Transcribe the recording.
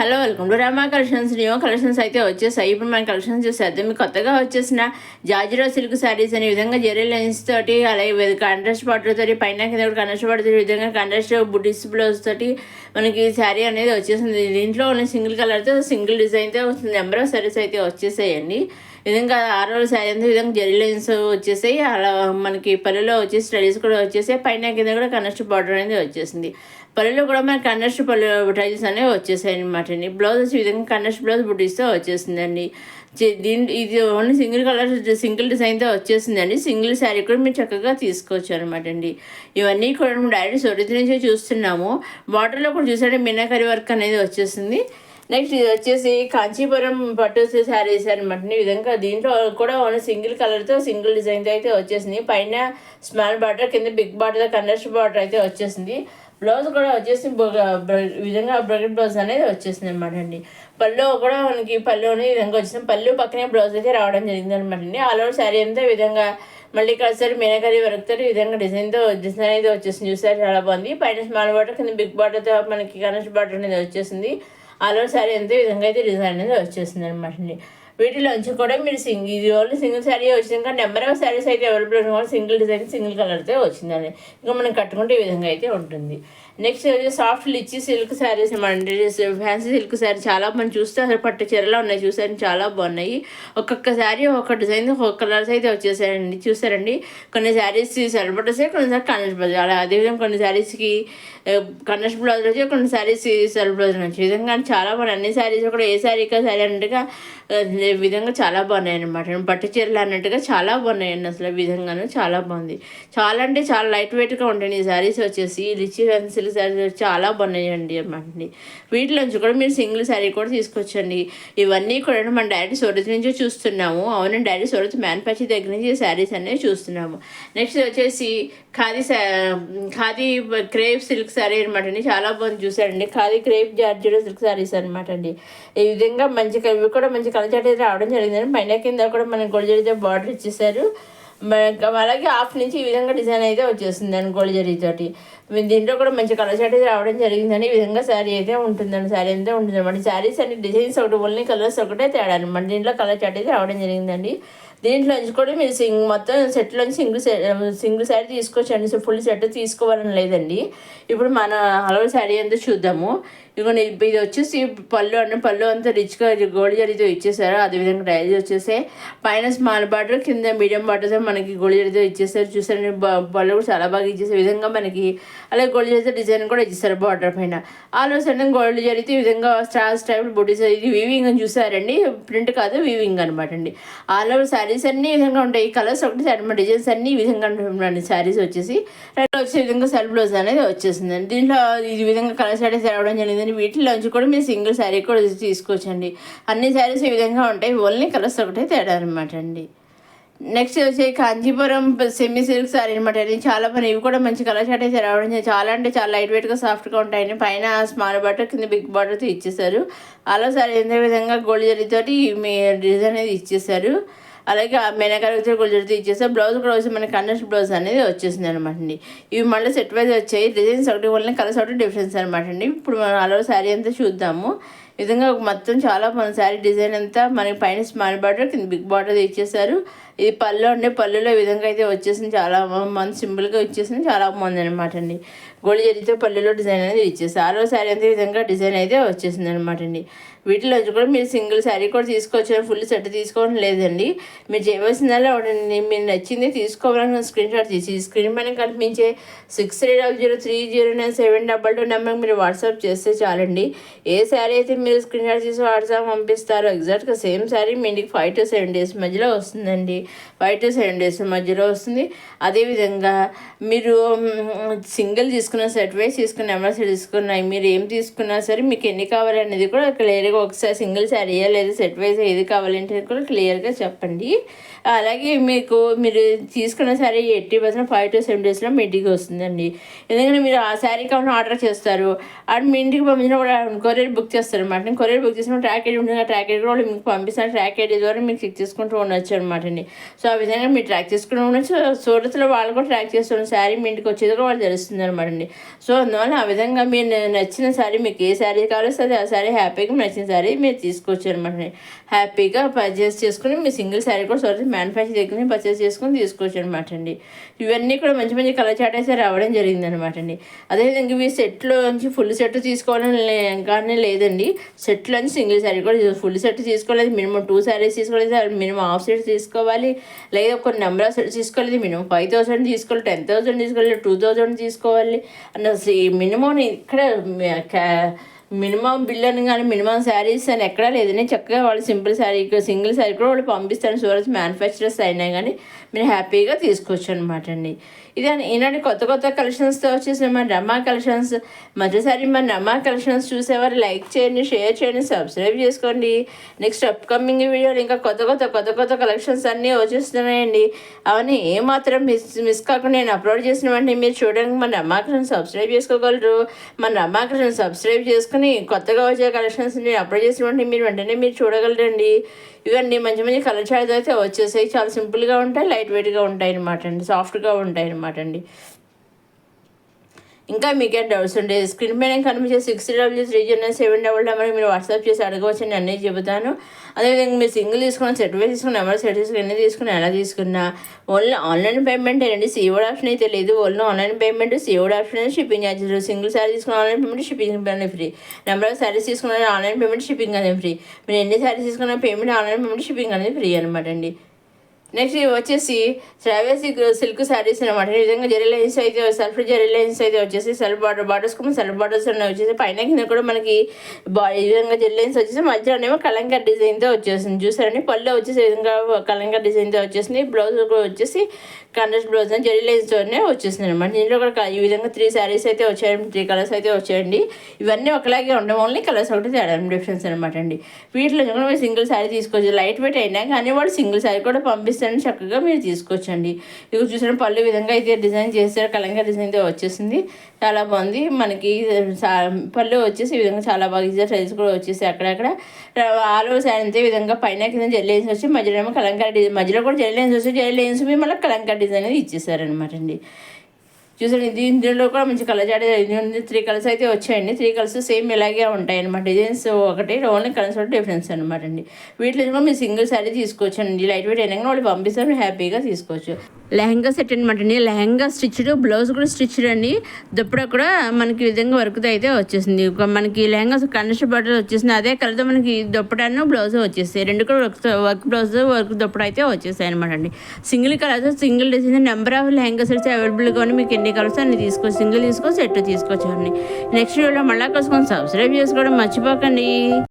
Hello, welcome to Rama collections. New collections అయితే వచ్చేసాయి. ఇప్పుడు మన కలెక్షన్స్ చూసేద్దాం. మీకు కొత్తగా వచ్చేసిన జార్జిరా సిల్క్ శారీస్ అనే విధంగా జెరీ లైన్స్ తోటి, అలాగే కాంట్రాస్ట్ బార్డర్ తోటి, పైన కింద కూడా కాంట్రాస్ట్ బార్డర్ తోటి, విధంగా కాంట్రాస్ట్ బుటీస్ బ్లౌజ్ తోటి మనకి శారీ అనేది వచ్చేసింది. దీంట్లో ఉన్న సింగిల్ కలర్తో సింగిల్ డిజైన్తో నెంబర్ ఆఫ్ శారీస్ అయితే వచ్చేసాయండి. విధంగా 6 రోజుల శారీ అంతా విధంగా జెరీ లైన్స్ వచ్చేసాయి. అలా మనకి పల్లెలో వచ్చేసి స్టడీస్ కూడా వచ్చేసాయి. పైన కింద కూడా కాంట్రాస్ట్ బార్డర్ అనేది వచ్చేసింది. పల్లెలో కూడా మనకి కాంట్రాస్ట్ పల్లె టైల్స్ అనేవి వచ్చేసాయి అనమాట అండి. బ్లౌజ్ వచ్చి విధంగా కాంట్రాస్ట్ బ్లౌజ్ బుటీస్తో వచ్చేసిందండి. ఇది ఓన్లీ సింగిల్ కలర్ సింగిల్ డిజైన్తో వచ్చేసిందండి. సింగిల్ శారీ కూడా మీరు చక్కగా తీసుకోవచ్చు అనమాట అండి. ఇవన్నీ కూడా మేము డైరెక్ట్ సొరితి నుంచే చూస్తున్నాము. బార్డర్లో కూడా చూసాడే మీనాకరి వర్క్ అనేది వచ్చేసింది. నెక్స్ట్ ఇది వచ్చేసి కాంచీపురం పట్టు శారీస్ అనమాట. ఈ విధంగా దీంట్లో కూడా ఓన్లీ సింగిల్ కలర్తో సింగిల్ డిజైన్తో అయితే వచ్చేసింది. పైన స్మాల్ బార్డర్, కింద బిగ్ బార్డర్, కాంట్రాస్ట్ బార్డర్ అయితే వచ్చేసింది. బ్లౌజ్ కూడా వచ్చేసి విధంగా బ్రకెట్ బ్లౌజ్ అనేది వచ్చేసింది అనమాట అండి. పళ్ళు కూడా మనకి పళ్ళు అనేది విధంగా వచ్చేసింది. పళ్ళు పక్కనే బ్లౌజ్ అయితే రావడం జరిగింది అనమాట అండి. ఆల్ ఓవర్ శారీ అంతా విధంగా మళ్ళీ కలిసారి మీనాకరి వర్క్తో ఈ విధంగా డిజైన్ అనేది వచ్చేసింది. చూసారు, చాలా బాగుంది. పైన స్మాల్ బార్డర్, కింద బిగ్ బార్డర్తో మనకి కాంట్రాస్ట్ బార్డర్ అనేది వచ్చేసింది. ఆల్ ఓవర్ శారీ అంతా విధంగా అయితే డిజైన్ అనేది వచ్చేసింది అనమాట అండి. వీటిలోంచి కూడా మీరు ఇది ఓన్లీ సింగిల్ శారీ వచ్చింది. కానీ నెంబర్ ఆఫ్ శారీస్ అయితే అవైలబుల్ ఉన్న సింగిల్ డిజైన్ సింగిల్ కలర్తో వచ్చిందండి. ఇంకా మనం కట్టుకుంటే ఈ విధంగా అయితే ఉంటుంది. నెక్స్ట్ సాఫ్ట్ లిచ్చి సిల్క్ శారీస్ అండి. ఫ్యాన్సీ సిల్క్ శారీ చాలా మంది చూస్తే అసలు పట్టు చీరలో ఉన్నాయి. చూసారు, చాలా బాగున్నాయి. ఒక్కొక్క శారీ ఒక్కొక్క డిజైన్ ఒక్కొక్క కలర్స్ అయితే వచ్చేసాయండి. చూసారండి, కొన్ని శారీస్ సరిపట్ వస్తాయి, కొన్నిసారి కన్నెస్ట్ బ్లౌజ్. అలా అదేవిధంగా కొన్ని శారీస్కి కన్నెస్ట్ బ్లౌజ్ వచ్చి, కొన్ని శారీస్ సెల్ఫ్ బ్లౌజ్ వచ్చి విధంగా చాలా బాగున్నాయి. అన్ని శారీస్ కూడా ఏ శారీకా శారీ అన్నట్టుగా విధంగా చాలా బాగున్నాయి అనమాట. పట్టు చీరలు అన్నట్టుగా చాలా బాగున్నాయండి. అసలు విధంగాను చాలా బాగుంది. చాలా అంటే చాలా లైట్ వెయిట్గా ఉంటాయి ఈ శారీస్ వచ్చేసి. రిచ్ ఫ్యాన్సీ శారీస్ చాలా బాగున్నాయండి అన్నమాట. వీటిలోంచి కూడా మీరు సింగిల్ శారీ కూడా తీసుకొచ్చండి. ఇవన్నీ కూడా మనం డైరెక్ట్ సూరత్ నుంచి చూస్తున్నాము. అవునండి, డైరెక్ట్ సూరత్ మ్యానుఫ్యాక్చర్ దగ్గర నుంచి శారీస్ అనేవి చూస్తున్నాము. నెక్స్ట్ వచ్చేసి ఖాదీ క్రేప్ సిల్క్ శారీ అనమాట అండి. చాలా బాగుంది. చూసారండి, khadi crepe georgette silk saris అనమాట అండి. ఈ విధంగా మంచి ఇవి కూడా మంచి కలర్ రావడం జరిగిందండి. పైన కింద కూడా మనకి గోల్డ్ జరీతో బార్డర్ ఇచ్చేసారు. అలాగే హాఫ్ నుంచి ఈ విధంగా డిజైన్ అయితే వచ్చేసిందండి గోల్డ్ జరీతోటి. దీంట్లో కూడా మంచి కలర్ చాట్ అయితే రావడం జరిగిందని ఈ విధంగా శారీ అయితే ఉంటుందండి. శారీ అయితే ఉంటుంది అనమాట. శారీస్ అన్ని డిజైన్స్ ఒకటి, ఓన్లీ కలర్స్ ఒకటే తేడా అనమాట. దీంట్లో కలర్ చాట్ అయితే రావడం జరిగిందండి. దీంట్లోంచి కూడా మీరు మొత్తం సెట్లోంచి సింగిల్ శారీ తీసుకోవచ్చండి. ఫుల్ సెట్ తీసుకోవాలని లేదండి. ఇప్పుడు మన హలవల్ శారీ అంతా చూద్దాము. ఇదిగోండి, ఇది వచ్చేసి పళ్ళు అంతా రిచ్గా గోల్డ్ జరీతో ఇచ్చేసారు. అదేవిధంగా డైజ్ వచ్చేసాయి. పైన స్మాల్ బార్డర్, కింద మీడియం బార్డర్తో మనకి గోల్డ్ జరీతో ఇచ్చేసారు. చూసారు, పళ్ళు కూడా చాలా బాగా ఇచ్చేసే విధంగా మనకి అలాగే గోల్డ్ జరీతో డిజైన్ కూడా ఇచ్చేసారు బార్డర్ పైన. ఆల్ సడన్ గోల్డ్ జరీతో ఈ విధంగా స్టార్స్ టైప్ బుటీస్, ఇది వీవింగ్ అని చూసారండి, ప్రింట్ కాదు వీవింగ్ అనమాట అండి. ఆల్ ఓవర్ శారీస్ అన్ని ఈ విధంగా ఉంటాయి. కలర్స్ ఒకటి అనమాట, డిజైన్స్ అన్ని ఈ విధంగా ఉంటాయి. శారీస్ వచ్చేసి వచ్చే విధంగా సెల్ఫ్ బ్లౌజ్ అనేది వచ్చేసిందండి. దీంట్లో ఈ విధంగా కలర్ శారీస్ రావడం జరిగింది. వీటిలోంచి కూడా మీరు సింగిల్ శారీ కూడా తీసుకోవచ్చండి. అన్ని శారీస్ ఈ విధంగా ఉంటాయి, ఓన్లీ కలర్స్ ఒకటే తేడా అనమాట అండి. నెక్స్ట్ వచ్చి కాంచీపురం సెమీ సిల్క్ శారీ అనమాట అండి. చాలా బాగా ఇవి కూడా మంచి కలర్ షార్ట్ అయితే రావడం చాలా అంటే చాలా లైట్ వెయిట్గా సాఫ్ట్గా ఉంటాయండి. పైన స్మాల్ బార్డర్, కింద బిగ్ బార్డర్తో ఇచ్చేసారు. అలా శారీ అదే విధంగా గోల్డ్ జరీతోటి మీ డిజైన్ అనేది ఇచ్చేసారు. అలాగే మీనాకరి గోల్డ్ జరీతో ఇచ్చేసారు. బ్లౌజ్ కూడా వచ్చి మనకి కాంట్రాస్ట్ బ్లౌజ్ అనేది వచ్చేసింది అనమాట అండి. ఇవి మళ్ళీ సెట్ వైజ్ వచ్చాయి. డిజైన్స్ ఒకటి వల్ల కలర్స్ ఒకటి డిఫరెన్స్ అనమాట అండి. ఇప్పుడు మనం అలా శారీ అంతా చూద్దాము. ఈ విధంగా మొత్తం చాలా మన శారీ డిజైన్ అంతా మనకి పైన స్మాల్ బార్డర్, కింద బిగ్ బార్డర్ ఇచ్చేసారు. ఇది పళ్ళు అండి. పళ్ళులో ఈ విధంగా అయితే వచ్చేసింది. చాలా మంది సింపుల్గా వచ్చేసింది, చాలా బాగుంది అనమాట అండి. గోల్డ్ జరీతో పళ్ళులో డిజైన్ అనేది ఇచ్చేసి ఆరో శారీ అంతే విధంగా డిజైన్ అయితే వచ్చేసింది అనమాట అండి. వీటిలో కూడా మీరు సింగిల్ శారీ కూడా తీసుకోవచ్చు, ఫుల్ సెట్ తీసుకోవడం లేదండి. మీరు చేయవలసిందల్లా మీరు నచ్చింది తీసుకోవాలని స్క్రీన్ షాట్ తీసి స్క్రీన్ పైన కనిపించే 6300309722 నెంబర్కి మీరు వాట్సాప్ చేస్తే చాలండి. ఏ శారీ అయితే మీరు స్క్రీన్ షాట్ తీసి వాట్సాప్ పంపిస్తారో ఎగ్జాక్ట్గా సేమ్ శారీ మీ ఇంటికి 5 to 7 days మధ్యలో వస్తుందండి. 5 to 7 days మధ్యలో వస్తుంది. అదేవిధంగా మీరు సింగిల్ తీసుకున్న సెట్ వైజ్ తీసుకున్న నెంబర్ సెట్ తీసుకున్నాయి, మీరు ఏం తీసుకున్నా సరే మీకు ఎన్ని కావాలి అనేది కూడా క్లియర్గా ఒకసారి సింగిల్ శారీయా లేదా సెట్ వైజ్ ఏది కావాలంటే కూడా క్లియర్గా చెప్పండి. అలాగే మీరు తీసుకున్న శారీ 80% 5 to 7 డేస్లో మీ ఇంటికి వస్తుందండి. ఎందుకంటే మీరు ఆ శారీ కావాలని ఆర్డర్ చేస్తారు, అండ్ మీ ఇంటికి పంపించిన కూడా కొరియర్ బుక్ చేస్తారు అనమాట. నేను కొరియర్ బుక్ చేసిన ట్రాక్ ఐడి ఉంటుంది, ఆ ట్రాక్ ఐడి కూడా మీకు పంపిస్తాను. ట్రాక్ ఐడి ద్వారా మీరు చెక్ చేసుకుంటూ ఉండొచ్చు అనమాట అండి. సో ఆ విధంగా మీరు ట్రాక్ చేసుకుంటూ ఉండొచ్చు. సూరత్లో వాళ్ళు కూడా ట్రాక్ చేస్తున్న శారీ మీ ఇంటికి వచ్చేది కూడా వాళ్ళు తెలుస్తుంది అనమాట అండి. సో అందువల్ల ఆ విధంగా మీరు నచ్చిన శారీ, మీకు ఏ శారీ కావాల్సి ఆ శారీ హ్యాపీగా నచ్చిన శారీ మీరు తీసుకోవచ్చు అనమాట. హ్యాపీగా పర్చేస్ చేసుకుని మీ సింగిల్ శారీ కూడా సూరత్ మ్యానుఫ్యాక్చర్ దగ్గర పర్చేస్ చేసుకుని తీసుకోవచ్చు అనమాట అండి. ఇవన్నీ కూడా మంచి మంచి కలర్ చాట్ అయితే రావడం జరిగింది అనమాట అండి. అదేవిధంగా ఇవి సెట్లోంచి ఫుల్ సెట్ తీసుకోవాలని కానీ లేదండి. సెట్లోంచి సింగిల్ శారీ కూడా ఫుల్ సెట్ తీసుకోలేదు, మినిమం 2 శారీస్ తీసుకోలేదు, మినిమం హాఫ్ సెట్ తీసుకోవాలి, లేదా కొన్ని నెంబర్ ఆఫ్ సెట్స్ తీసుకోలేదు, మినిమం 5,000 తీసుకోవాలి, 10,000 తీసుకోవాలి, 2,000 తీసుకోవాలి అన్న మినిమం ఇక్కడ మినిమం బిల్ అని కానీ మినిమం శారీస్ అని ఎక్కడా లేదని చక్కగా వాళ్ళు సింగిల్ శారీ కూడా వాళ్ళు పంపిస్తారు. సూరత్ మ్యానుఫ్యాక్చరర్స్ అయినా కానీ మీరు హ్యాపీగా తీసుకోవచ్చు అనమాట అండి. ఇది ఈనాటి కొత్త కొత్త కలెక్షన్స్తో వచ్చేసిన మన రమా కలెక్షన్స్. మొదటిసారి మన రమా కలెక్షన్స్ చూసేవారు లైక్ చేయండి, షేర్ చేయండి, సబ్స్క్రైబ్ చేసుకోండి. నెక్స్ట్ అప్కమింగ్ వీడియోలు ఇంకా కొత్త కొత్త కలెక్షన్స్ అన్నీ వచ్చేస్తున్నాయండి. అవన్నీ ఏమాత్రం మిస్ కాకుండా నేను అప్లోడ్ చేసిన వెంటనే మీరు చూడడానికి మన రమా కలెక్షన్ సబ్స్క్రైబ్ చేసుకోగలరు. మన రమా కలెక్షన్ సబ్స్క్రైబ్ చేసుకుని కొత్తగా వచ్చే కలెక్షన్స్ నేను అప్లోడ్ చేసిన వెంటనే మీరు చూడగలరండి. ఇవన్నీ మంచి మంచి కలర్ చార్ట్స్ అయితే వచ్చేసాయి. చాలా సింపుల్గా ఉంటాయి, లైట్ వెయిట్గా ఉంటాయి అనమాట అండి, సాఫ్ట్గా ఉంటాయి అనమాట అండి. ఇంకా మీకే డౌట్స్ ఉంటే స్క్రీన్ పైన కనిపించే 603309 మీరు వాట్సాప్ చేసి అడగవచ్చు, నేను అన్నీ చెబుతాను. అదేవిధంగా మీరు సింగిల్ తీసుకున్న సెట్ వైజ్ తీసుకున్న నెంబర్ సెట్ తీసుకుని ఎన్ని తీసుకున్నా ఎలా తీసుకున్నా ఓన్లీ ఆన్లైన్ పేమెంట్ అండి. సీఓడ్ ఆప్షన్ అయితే లేదు, ఓన్లీ ఆన్లైన్ పేమెంట్. సీఓడ్ ఆప్షన్ అయితే షిప్పింగ్ ఛార్జెస్. సింగిల్ శారీ తీసుకున్న ఆన్లైన్ పేమెంట్, షిప్పింగ్ అనేది ఫ్రీ. నెంబర్ ఆఫ్ శారీస్ తీసుకున్న ఆన్లైన్ పేమెంట్, షిప్పింగ్ అనేది ఫ్రీ. మీరు ఎన్ని శారీస్ తీసుకున్న పేమెంట్ ఆన్లైన్ పేమెంట్, షిప్పింగ్ అనేది ఫ్రీ అనమాట అండి. నెక్స్ట్ వచ్చేసి ట్రావెల్ సిల్క్ శారీస్ అనమాట. ఈ విధంగా జరీ లైన్స్ అయితే సెల్ఫ్ జరీ లైన్స్ అయితే వచ్చేసి సెల్ఫ్ బార్డర్స్ కూడా సెల్ఫ్ బార్డర్స్ వచ్చేసి పైన కింద కూడా మనకి ఈ విధంగా జరీ లైన్స్ వచ్చేసి మధ్యలోనేమో కలంకార్ డిజైన్తో వచ్చేసింది. చూసారండి, పళ్ళు వచ్చేసి ఈ విధంగా కలంకార్ డిజైన్తో వచ్చేసింది. బ్లౌజ్ కూడా వచ్చేసి కాంట్రాస్ట్ బ్లౌజ్ అని జరీ లైన్స్తోనే వచ్చేసింది అనమాట. దీంట్లో కూడా ఈ విధంగా 3 శారీస్ అయితే వచ్చాయండి, 3 కలర్స్ అయితే వచ్చాయండి. ఇవన్నీ ఒకలాగే ఉండవు, ఓన్లీ కలర్స్ ఒకటి తేడా డిఫరెన్స్ అనమాట అండి. వీటిలో కూడా మీరు సింగిల్ శారీ తీసుకోవచ్చు, లైట్ వెయిట్ అయినా కానీ వాళ్ళు సింగిల్ శారీ కూడా పంపిస్తారని చక్కగా మీరు తీసుకోవచ్చండి. ఇక చూసిన పళ్ళు విధంగా అయితే డిజైన్ చేస్తారు, కలంకార్ డిజైన్తో వచ్చేసింది. చాలా బాగుంది. మనకి పళ్ళు వచ్చేసి ఈ విధంగా చాలా బాగా ఇచ్చారు. సైజ్ కూడా వచ్చేసి అక్కడక్కడ ఆల్ ఓవర్ శారీ అంతే విధంగా పైన కింద జరీ లైన్స్ వచ్చి మధ్యలో ఏమో కలంకార్ డిజైన్, మధ్యలో కూడా జరీ లైన్స్ వచ్చి జరీ లైన్స్ మళ్ళీ కలంకార్ డిజైన్ అనేది ఇచ్చేసారనమాట అండి. చూసారు, దీంట్లో కూడా మంచి కలర్ చాట్ 3 కలర్స్ అయితే వచ్చాయండి. 3 కలర్స్ సేమ్ ఇలాగే ఉంటాయి అనమాట. డిజైన్స్ ఒకటి, ఓన్లీ కలర్స్ ఒకటి డిఫరెన్స్ అనమాట అండి. వీటిలో కూడా మీరు సింగిల్ శారీ తీసుకోవచ్చు అండి. లైట్ వెయిట్ అయినా వాళ్ళు పంపిస్తారు, హ్యాపీగా తీసుకోవచ్చు. లెహంగా సెట్ అనమాట అండి. లెహంగా స్టిచ్డ్, బ్లౌజ్ కూడా స్టిచ్డ్ అండి. దుప్పట కూడా మనకి విధంగా వర్క్తో అయితే వచ్చేసింది. మనకి లెహంగా కండెస్ట్ బార్డర్ వచ్చేసింది. అదే కలర్తో మనకి దుప్పటాను బ్లౌజ్ వచ్చేస్తాయి. 2 కూడా వర్క్ బ్లౌజ్ వర్క్ దుప్పట అయితే వచ్చేసాయి అనమాట అండి. సింగిల్ కలర్తో single design, number of lehenga sets అవైలబుల్గా ఉన్నాయి. మీకు ఎన్ని కలర్స్ అన్ని తీసుకోవచ్చు, సింగిల్ తీసుకోవచ్చు, సెట్ తీసుకోవచ్చు అండి. నెక్స్ట్ వీడియోలో మళ్ళీ కోసం సబ్స్క్రైబ్ చేసుకోవడం మర్చిపోకండి.